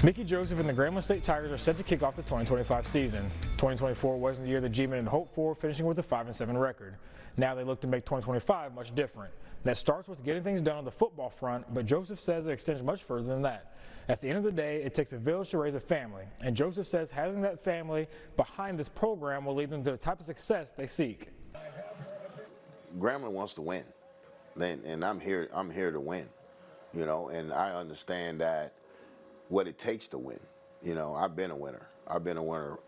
Mickey Joseph and the Grambling State Tigers are set to kick off the 2025 season. 2024 wasn't the year the G-men had hoped for, finishing with a 5-7 record. Now they look to make 2025 much different. That starts with getting things done on the football front, but Joseph says it extends much further than that. At the end of the day, it takes a village to raise a family, and Joseph says having that family behind this program will lead them to the type of success they seek. Grambling wants to win, and I'm here to win, and I understand that what it takes to win. I've been a winner. I've been a winner,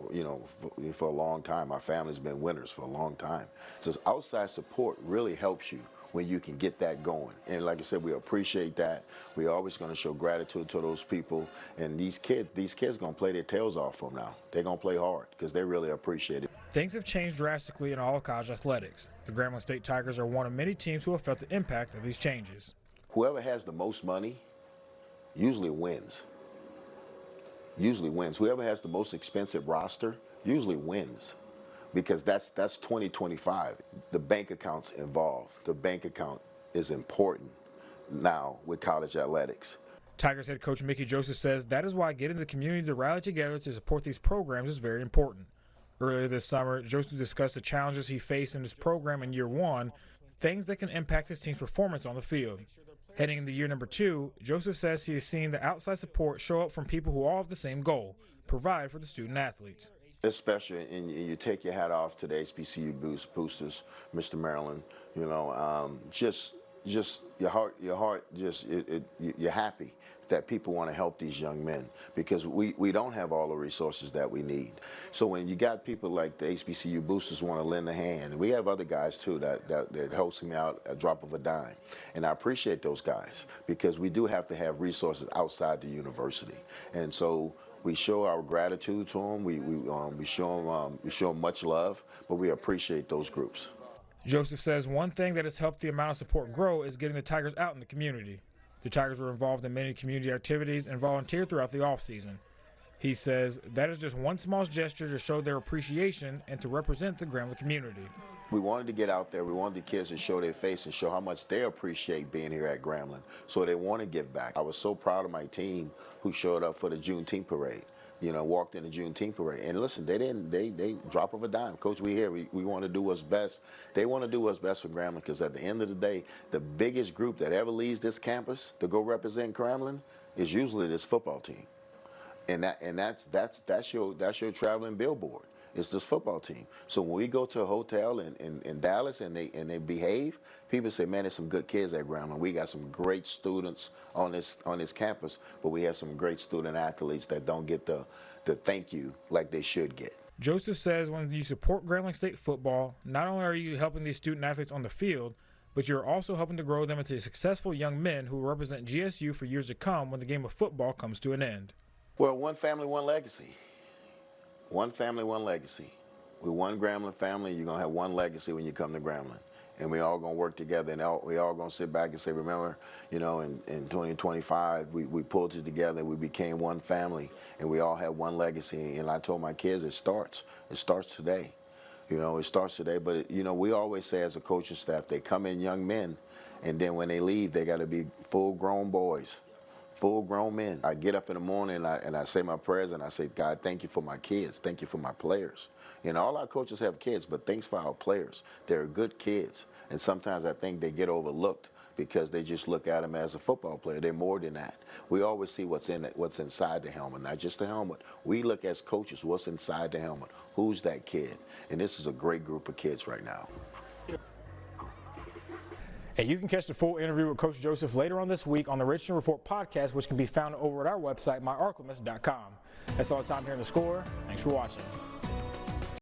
for a long time. My family's been winners for a long time. So outside support really helps you when you can get that going. And like I said, we appreciate that. We're always going to show gratitude to those people. And these kids going to play their tails off from now. They're going to play hard because they really appreciate it. Things have changed drastically in all of college athletics. The Grambling State Tigers are one of many teams who have felt the impact of these changes. Whoever has the most money usually wins. Whoever has the most expensive roster usually wins, because that's 2025. The bank account's involved. The bank account is important now with college athletics. Tigers head coach Mickey Joseph says that is why getting the community to rally together to support these programs is very important. Earlier this summer, Joseph discussed the challenges he faced in his program in year one, things that can impact his team's performance on the field. Heading into year number 2, Joseph says he has seen the outside support show up from people who all have the same goal: provide for the student athletes. It's special, and you take your hat off to the HBCU boosters, Mr. Maryland. Just your heart, you're happy that people want to help these young men, because we don't have all the resources that we need. So when you got people like the HBCU boosters want to lend a hand, we have other guys too that helps me out a drop of a dime, and I appreciate those guys, because we do have to have resources outside the university, and so we show our gratitude to them. We show them much love, but we appreciate those groups. Joseph says one thing that has helped the amount of support grow is getting the Tigers out in the community. The Tigers were involved in many community activities and volunteered throughout the offseason. He says that is just one small gesture to show their appreciation and to represent the Grambling community. We wanted to get out there. We wanted the kids to show their face and show how much they appreciate being here at Grambling, so they want to give back. I was so proud of my team who showed up for the Juneteenth parade. Walked in the Juneteenth parade. And listen, they drop of a dime. Coach, we here. We want to do what's best. They want to do what's best for Grambling, because at the end of the day, the biggest group that ever leaves this campus to go represent Grambling is usually this football team. And that's your traveling billboard. It's this football team. So when we go to a hotel in Dallas and they behave, people say, man, there's some good kids at Grambling. We got some great students on this campus, but we have some great student athletes that don't get the thank you like they should get. Joseph says when you support Grambling State football, not only are you helping these student athletes on the field, but you're also helping to grow them into successful young men who will represent GSU for years to come when the game of football comes to an end. Well, one family, one legacy. One family, one legacy. We're one Grambling family. You're going to have one legacy when you come to Grambling. And we all going to work together, and we all going to sit back and say, remember, in 2025, we pulled it together. We became one family, and we all have one legacy. And I told my kids, it starts today. It starts today. But, we always say as a coaching staff, they come in young men, and then when they leave, they got to be full-grown boys. Full-grown men. I get up in the morning and I say my prayers and I say, God, thank you for my kids. Thank you for my players. All our coaches have kids, but thanks for our players. They're good kids. And sometimes I think they get overlooked because they just look at them as a football player. They're more than that. We always see what's inside the helmet, not just the helmet. We look as coaches, what's inside the helmet. Who's that kid? And this is a great group of kids right now. And you can catch the full interview with Coach Joseph later on this week on the Richardson Report podcast, which can be found over at our website, myarklamas.com. That's all the time here in The Score. Thanks for watching.